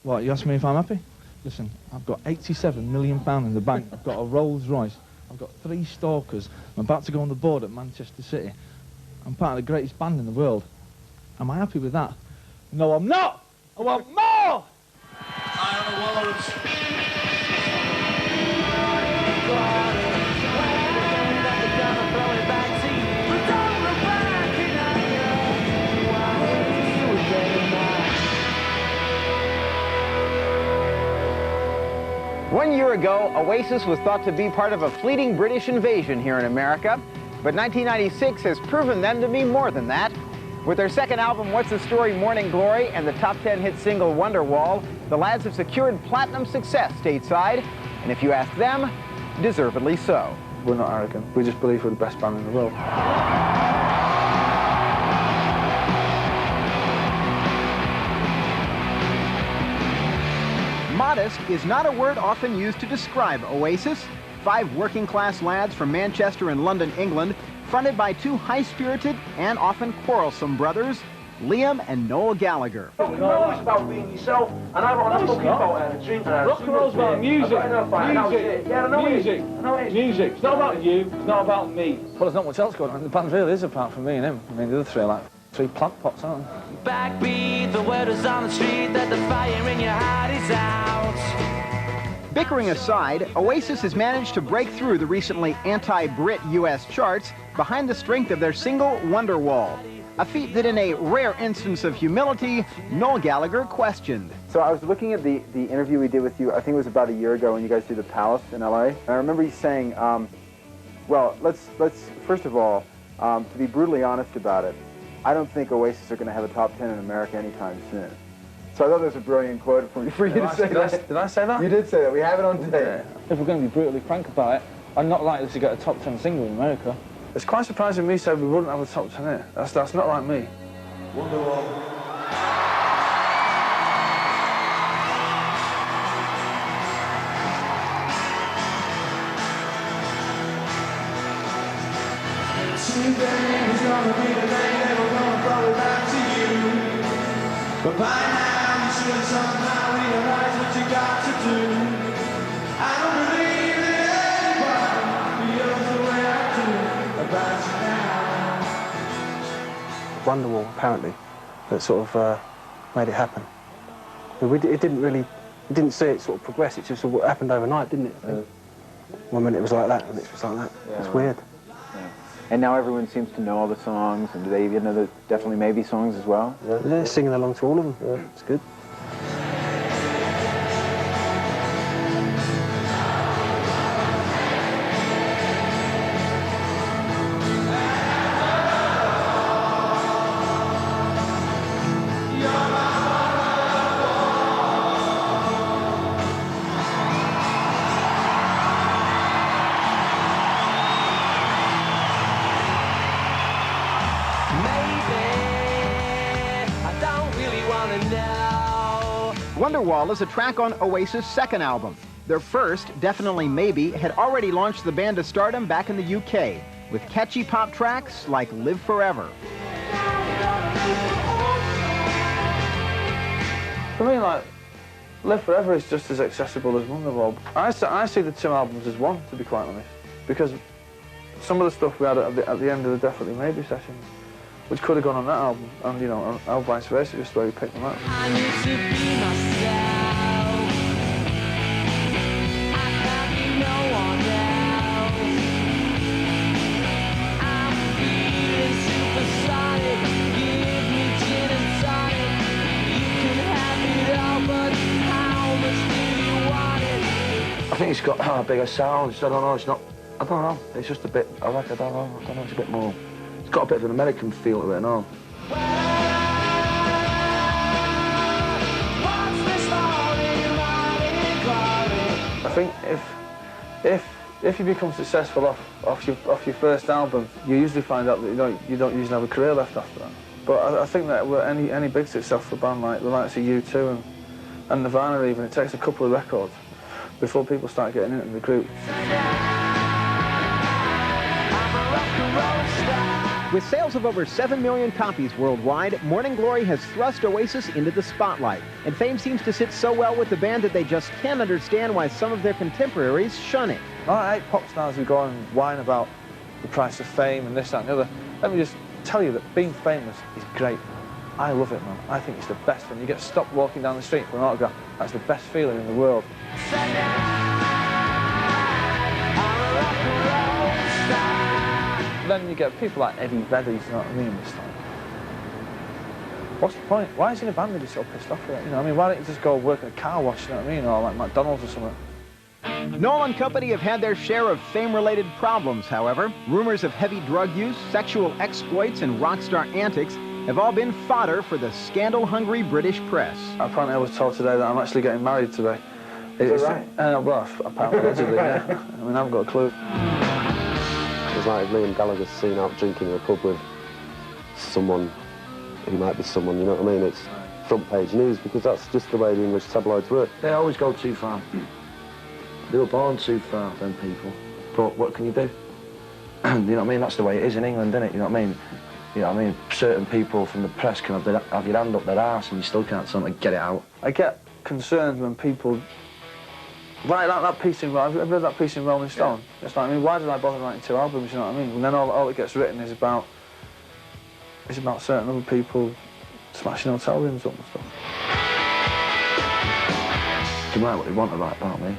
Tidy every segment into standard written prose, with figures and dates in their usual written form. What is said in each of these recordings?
What, you ask me if I'm happy? Listen, I've got £87 million in the bank. I've got a Rolls Royce. I've got 3 stalkers. I'm about to go on the board at Manchester City. I'm part of the greatest band in the world. Am I happy with that? No, I'm not! I want more! One year ago, Oasis was thought to be part of a fleeting British invasion here in America, but 1996 has proven them to be more than that. With their second album, What's the Story, Morning Glory, and the top 10 hit single, Wonderwall, the lads have secured platinum success stateside, and if you ask them, deservedly so. We're not arrogant. We just believe we're the best band in the world. Modest is not a word often used to describe Oasis. 5 working-class lads from Manchester and London, England, fronted by 2 high-spirited and often quarrelsome brothers, Liam and Noel Gallagher. Rock and roll is about being yourself, and I want to fucking out and a drink and a... Rock and roll's about music. Music. It's not about you, it's not about me. Well, there's not much else going on. The band really is apart from me and him. I mean, the other 3 are like 3 plant pots, aren't they? Backbeat, the word is on the street that the fire in your heart is out. Bickering aside, Oasis has managed to break through the recently anti-Brit US charts behind the strength of their single, Wonderwall. A feat that in a rare instance of humility, Noel Gallagher questioned. So I was looking at the interview we did with you, I think it was about a year ago when you guys did the Palace in LA. And I remember you saying, well, let's first of all, to be brutally honest about it, I don't think Oasis are going to have a top 10 in America anytime soon. So I thought that was a brilliant quote for you to say that. Did I say that? You did say that. We have it on tape. Yeah. If we're going to be brutally frank about it, I'm not likely to get a top 10 single in America. It's quite surprising me said we wouldn't have a top 10 here. That's not like me. Wonderwall. Today is gonna be the day that we're gonna throw it back to you. But by now you should somehow realize what you got to do. I don't believe that anybody feels the way I do about you now. Wonderwall, apparently, that sort of made it happen. It didn't see it sort of progress, it just sort of happened overnight, didn't it? One minute it was like that, and it was like that. Yeah, it's weird. Yeah. And now everyone seems to know all the songs, and do they even know the Definitely Maybe songs as well? Yeah, they're singing along to all of them. Yeah, it's good. Wonderwall is a track on Oasis' second album. Their first, Definitely Maybe, had already launched the band to stardom back in the UK, with catchy pop tracks like Live Forever. For me, like, Live Forever is just as accessible as Wonderwall. I see the 2 albums as one, to be quite honest, because some of the stuff we had at the end of the Definitely Maybe sessions, which could have gone on that album, and, you know, or vice versa, just the way we picked them up. I need to be myself. I can't be no one else. I'm feeling supersonic. Give me gin and tonic. You can have it all, but how much do you want it? I think it's got a bigger sound. I don't know, it's not... I don't know. It's just a bit... I don't know, it's a bit more... It's got a bit of an American feel to it and all. I think if you become successful off your first album, you usually find out that you don't usually have a career left after that. But I think that with any big successful band like the likes of U2 and Nirvana even, it takes a couple of records before people start getting into the group. With sales of over 7 million copies worldwide, Morning Glory has thrust Oasis into the spotlight. And fame seems to sit so well with the band that they just can't understand why some of their contemporaries shun it. I hate pop stars who go and whine about the price of fame and this, that and the other. Let me just tell you that being famous is great. I love it, man. I think it's the best when you get stopped walking down the street for an autograph. That's the best feeling in the world. Then you get people like Eddie Vedder, you know what I mean? It's like, what's the point? Why is he in a band if he's so pissed off with it? You know what I mean? Why don't you just go work in a car wash, you know what I mean? Or like McDonald's or something. Noel and company have had their share of fame-related problems, however. Rumors of heavy drug use, sexual exploits, and rock star antics have all been fodder for the scandal-hungry British press. Apparently I was told today that I'm actually getting married today. Is that right? Well, apparently, allegedly, yeah. I mean, I haven't got a clue. It's like if Liam Gallagher's seen out drinking in a pub with someone who might be someone, you know what I mean? It's front page news because that's just the way the English tabloids work. They always go too far. They were born too far, them people. But what can you do? You know what I mean? That's the way it is in England, isn't it? You know what I mean? You know what I mean? Certain people from the press can have your hand up their arse and you still can't sort of get it out. I get concerned when people write like that piece in, have you ever read that piece in Rolling Stone? Yeah. It's like, I mean, why did I bother writing 2 albums, you know what I mean? And then all that gets written is about certain other people smashing hotel rooms up and stuff. You can write what they want to write about me.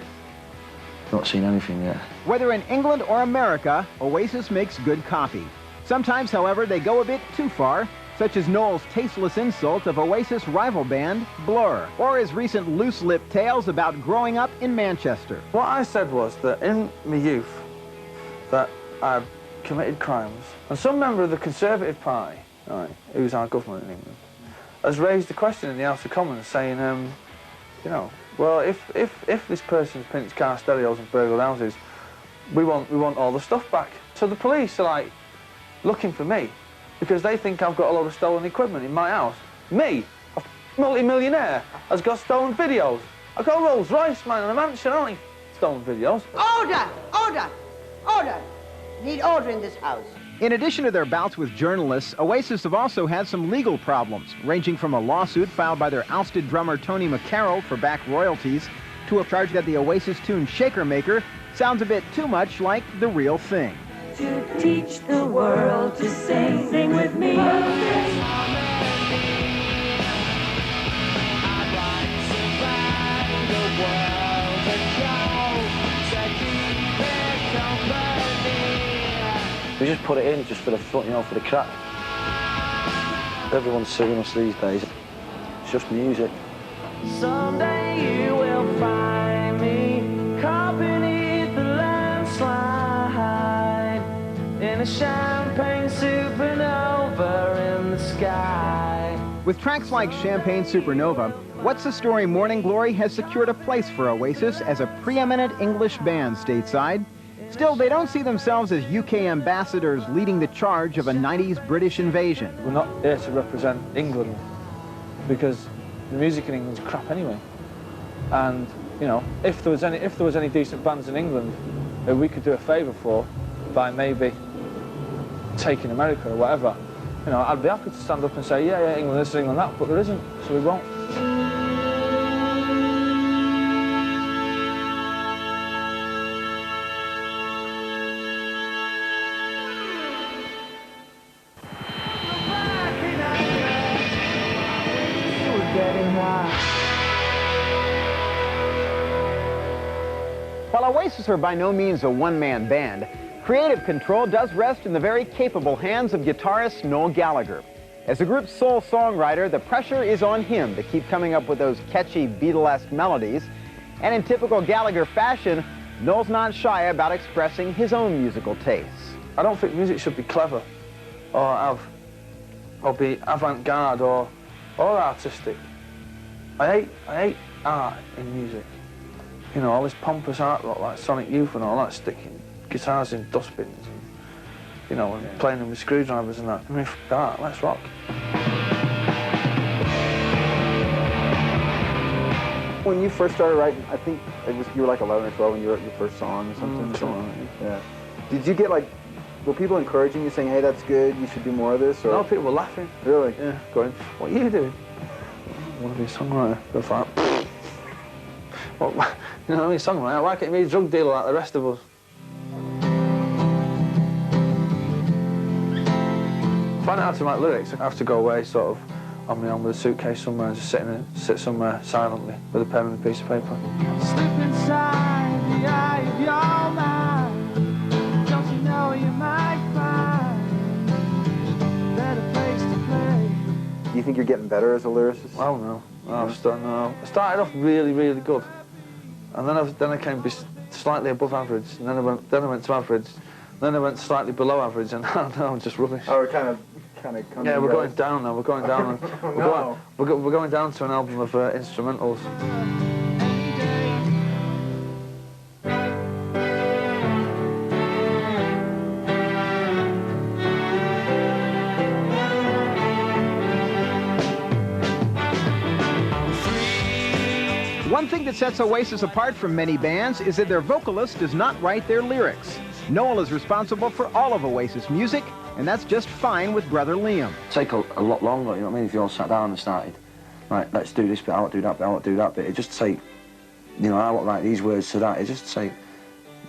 Not seen anything yet. Whether in England or America, Oasis makes good copy. Sometimes, however, they go a bit too far, such as Noel's tasteless insult of Oasis rival band, Blur, or his recent loose-lipped tales about growing up in Manchester. What I said was that in my youth, that I'd committed crimes, and some member of the Conservative Party, right, who's our government in England, has raised the question in the House of Commons saying, you know, well, if this person's pinched car stereos and burgled houses, we want all the stuff back. So the police are like looking for me because they think I've got a lot of stolen equipment in my house. Me, a multi-millionaire, has got stolen videos. I've got a Rolls Royce, man, and a mansion, I don't need stolen videos. Order! Order! Order! Need order in this house. In addition to their bouts with journalists, Oasis have also had some legal problems, ranging from a lawsuit filed by their ousted drummer Tony McCarroll for back royalties, to a charge that the Oasis tune Shaker Maker sounds a bit too much like the real thing. To teach the world to sing with me. We just put it in just for the fun, you know, for the crack. Everyone's suing us these days. It's just music. Someday you will find me caught beneath the landslide in a champagne supernova in the sky. With tracks like Champagne Supernova, What's the Story Morning Glory has secured a place for Oasis as a preeminent English band stateside. Still, they don't see themselves as UK ambassadors leading the charge of a 90s British invasion. We're not here to represent England because the music in England's crap anyway. And, you know, if there was any decent bands in England that we could do a favour for by maybe taking America or whatever, you know, I'd be happy to stand up and say, yeah, England this, England that, but there isn't, so we won't. While Oasis are by no means a one-man band, creative control does rest in the very capable hands of guitarist Noel Gallagher. As the group's sole songwriter, the pressure is on him to keep coming up with those catchy Beatlesque melodies. And in typical Gallagher fashion, Noel's not shy about expressing his own musical tastes. I don't think music should be clever or be avant-garde or artistic. I hate art in music. You know, all this pompous art rock like Sonic Youth and all that, sticking guitars in dustbins and, you know, and playing them with screwdrivers and that. I mean, f that, let's rock. When you first started writing, I think you were like 11 or 12 when you wrote your first song or something. Something like that. Yeah. Did you get like Were people encouraging you, saying, hey, that's good, you should do more of this? Or? No, people were laughing. Really? Yeah, going, what are you doing? I want to be a songwriter. I was like, well, you know what I mean, songwriter? Why can't you be a drug dealer like the rest of us? Find out how to write lyrics. I have to go away, sort of, on my own with a suitcase somewhere, and just sit somewhere silently with a pen and a piece of paper. Slip inside the eye of your mind. Don't you know you might find a better place to play? Do you think you're getting better as a lyricist? I don't know. I started off really, really good, and then I came slightly above average, and then I went to average, then I went slightly below average, and now I'm just rubbish. Oh, we're kind of yeah, we're going down now. We're going down. We're going down to an album of instrumentals. One thing that sets Oasis apart from many bands is that their vocalist does not write their lyrics. Noel is responsible for all of Oasis music, and that's just fine with brother Liam. Take a lot longer, you know what I mean, if you all sat down and started, right, let's do this bit, I won't do that bit, I won't do that bit. It just say, you know, I won't write these words to that. It just say,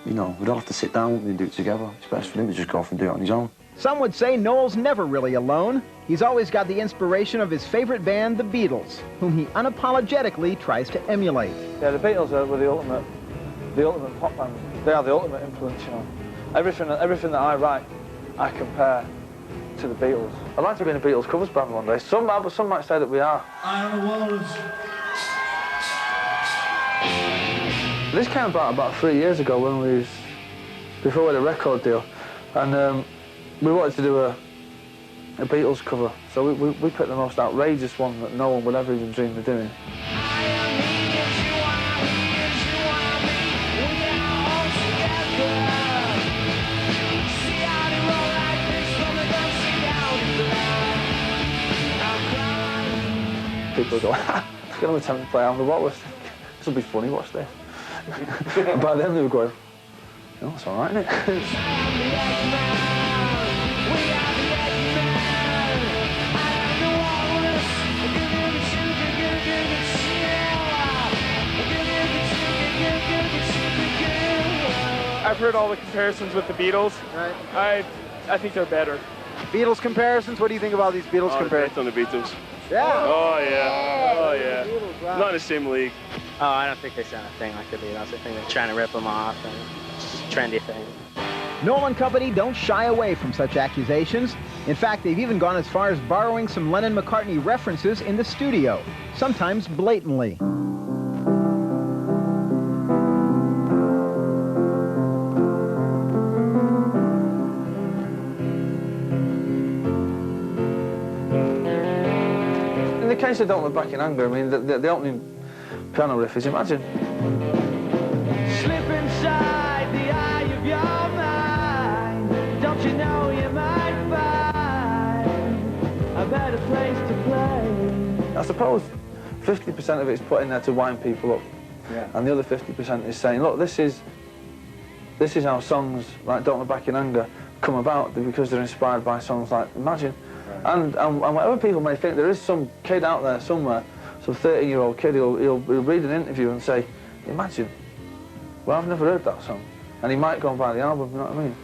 you know, we'd all have to sit down and do it together. It's best for him to just go off and do it on his own. Some would say Noel's never really alone. He's always got the inspiration of his favorite band, the Beatles, whom he unapologetically tries to emulate. Yeah, the Beatles were the ultimate pop band. They are the ultimate influence, you know. Everything that I write, I compare to the Beatles. I'd like to be in a Beatles covers band one day. Some might say that we are. I on the walls. This came about 3 years ago when before we had a record deal, and we wanted to do a Beatles cover. So we picked the most outrageous one that no one would ever even dream of doing. People go, it's going to attempt to play on the what? This will be funny, watch this. And by then they were going, oh, it's all right, isn't it? I've heard all the comparisons with the Beatles. Right. I think they're better. Beatles comparisons? What do you think about these Beatles comparisons? On the Beatles. Yeah. Oh yeah. Oh yeah. Beatles, wow. Not in the same league. Oh, I don't think they sound a thing like the Beatles. I think they're trying to rip them off, and it's just a trendy thing. Noel and company don't shy away from such accusations. In fact, they've even gone as far as borrowing some Lennon-McCartney references in the studio, sometimes blatantly. In the case of Don't Look Back in Anger, I mean, the opening piano riff is Imagine. Slip inside the eye of your mind. Don't you know you might find a better place to play? I suppose 50% of it is put in there to wind people up. Yeah. And the other 50% is saying, look, this is how songs like Don't Look Back in Anger come about, because they're inspired by songs like Imagine. And whatever people may think, there is some kid out there somewhere, some 13-year-old kid, he'll read an interview and say, Imagine. Well, I've never heard that song. And he might go and buy the album, you know what I mean?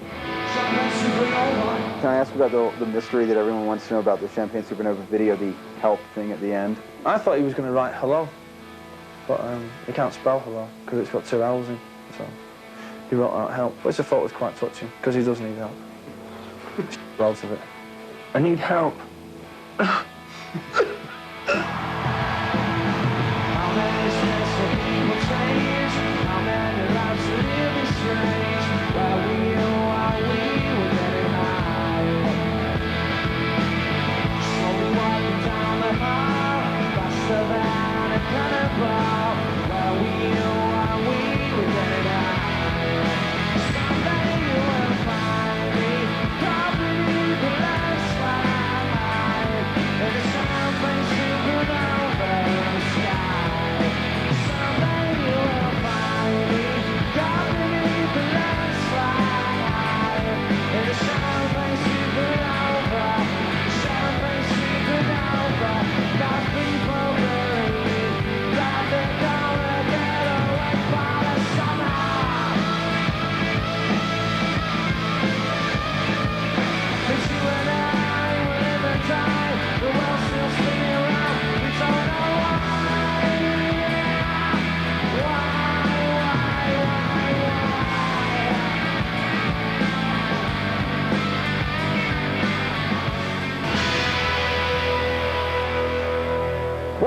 Can I ask about the mystery that everyone wants to know about the Champagne Supernova video, the help thing at the end? I thought he was going to write hello, but he can't spell hello because it's got 2 L's in, so he wrote out help, which I thought was quite touching, because he does need help. Loads of it. I need help.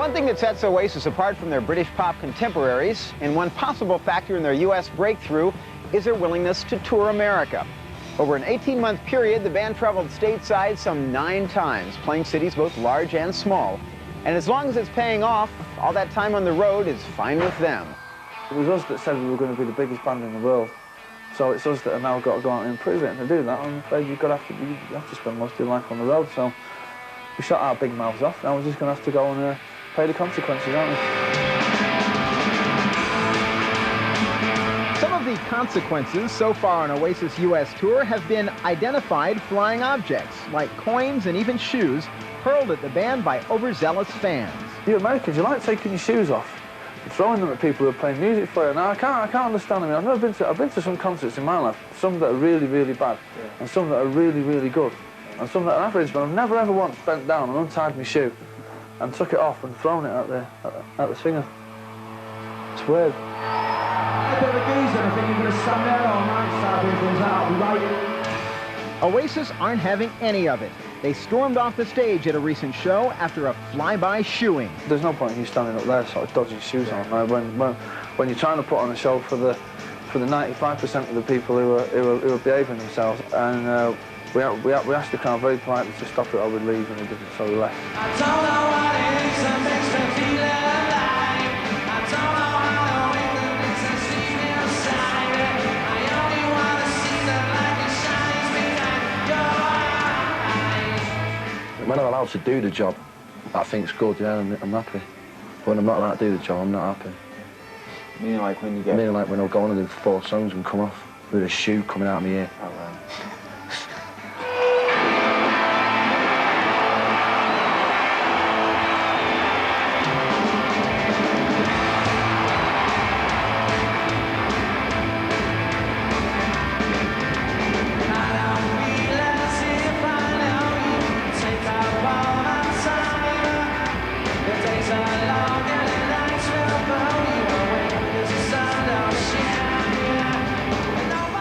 one thing that sets Oasis apart from their British pop contemporaries, and one possible factor in their U.S. breakthrough, is their willingness to tour America. Over an 18-month period, the band traveled stateside some 9 times, playing cities both large and small. And as long as it's paying off, all that time on the road is fine with them. It was us that said we were going to be the biggest band in the world. So it's us that have now got to go out and improve it. And to do that, I'm afraid you have to spend most of your life on the road. So we shut our big mouths off. Now we're just going to have to go and pay the consequences, aren't we? Some of the consequences so far on Oasis' U.S. tour have been identified flying objects, like coins and even shoes, hurled at the band by overzealous fans. You Americans, you like taking your shoes off and throwing them at people who are playing music for you. Now, I can't understand. I mean, I've been to some concerts in my life, some that are really, really bad, and some that are really, really good, and some that are average, but I've never ever once bent down and untied my shoe and took it off and thrown it at the singer. It's weird. Oasis aren't having any of it. They stormed off the stage at a recent show after a flyby shoeing. There's no point in you standing up there sort of dodging shoes on. Right? When you're trying to put on a show for the 95% of the people who are behaving themselves, and we asked the crowd very politely to stop it or we'd leave, and they didn't, so we left. I don't know what it is that makes me feel alive. I don't know how to win the makes me see me inside. I only want to see the light that shines behind your eyes. When I'm allowed to do the job, I think it's good, yeah, I'm happy. But when I'm not allowed to do the job, I'm not happy. Meaning like when you get... Meaning like when I'll go on and do 4 songs and come off with a shoe coming out of my ear. Oh, wow.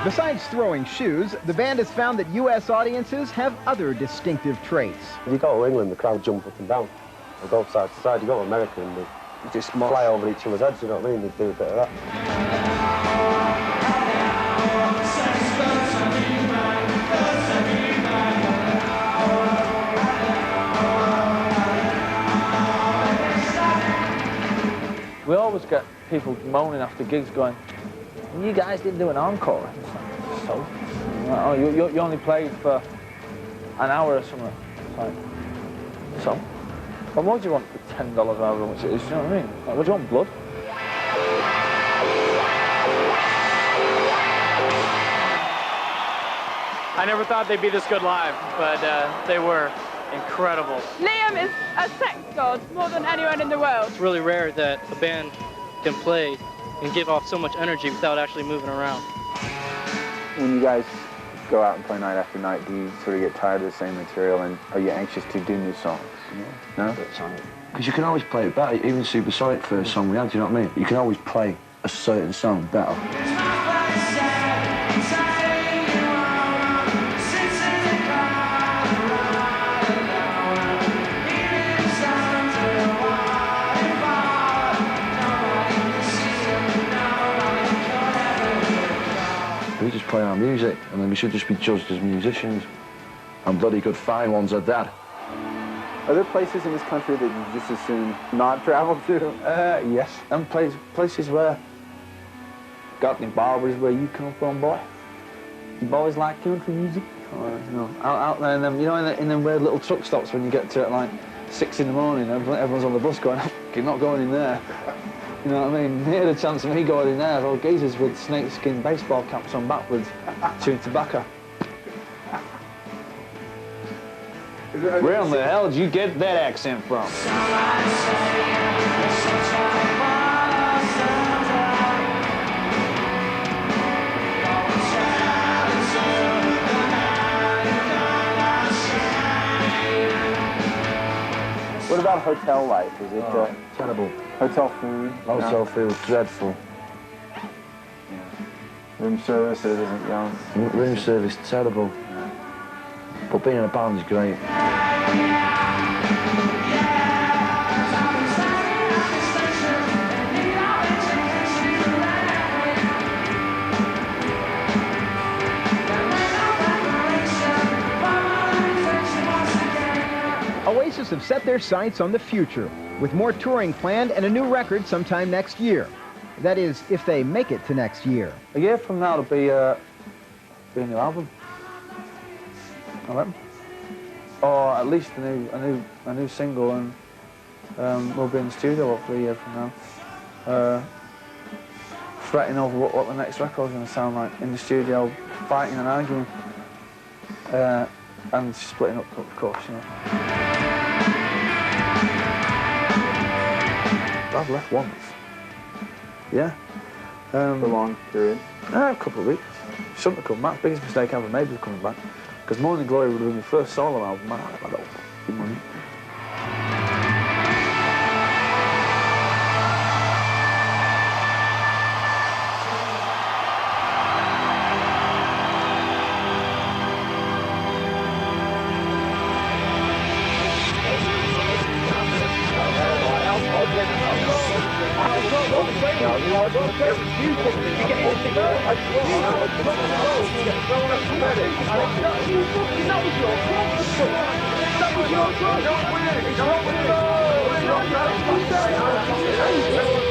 Besides throwing shoes, the band has found that U.S. audiences have other distinctive traits. You go to England, the crowd jump up and down. They go side to side. You go to America and they just fly over each other's heads, you know what I mean? They do a bit of that. We always get people moaning after gigs going, you guys didn't do an encore. So? Oh, you only played for an hour or something. It's like, so? Well, what do you want for $10 however much it is, you know what I mean? Like, what do you want, blood? I never thought they'd be this good live, but they were incredible. Liam is a sex god more than anyone in the world. It's really rare that a band can play and give off so much energy without actually moving around. When you guys go out and play night after night, do you sort of get tired of the same material, and are you anxious to do new songs? No? Because you can always play it better. Even Supersonic first song we had, do you know what I mean? You can always play a certain song better. We just play our music, and then we should just be judged as musicians. And bloody good fine ones at that. Are there places in this country that you just as soon not travel to? Yes. And places where... Got any barbers where you come from, boy? You boys like country music? Or, you know, out there in them, you know, in them weird little truck stops when you get to it like 6 in the morning, everyone's on the bus going, you're not going in there. You know what I mean? Here's a chance of me going in there, all geezers with snakeskin baseball caps on backwards, chewing tobacco. Where in the hell did you get that accent from? What about hotel life? Is it terrible? Hotel food? Hotel food, dreadful. Yeah. Room service isn't young. Room service, terrible. Yeah. But being in a band is great. Oasis have set their sights on the future, with more touring planned and a new record sometime next year. That is, if they make it to next year. A year from now, it'll be a new album. I reckon. Or at least a new single, and we'll be in the studio hopefully a year from now. Fretting over what the next record's going to sound like in the studio, fighting and arguing, and splitting up, of course, you know. I've left once. Yeah. For a long period? A couple of weeks. Shouldn't have come back. Biggest mistake I ever made was coming back. Because Morning Glory would have been my first solo album. Man, I had all the money. That was your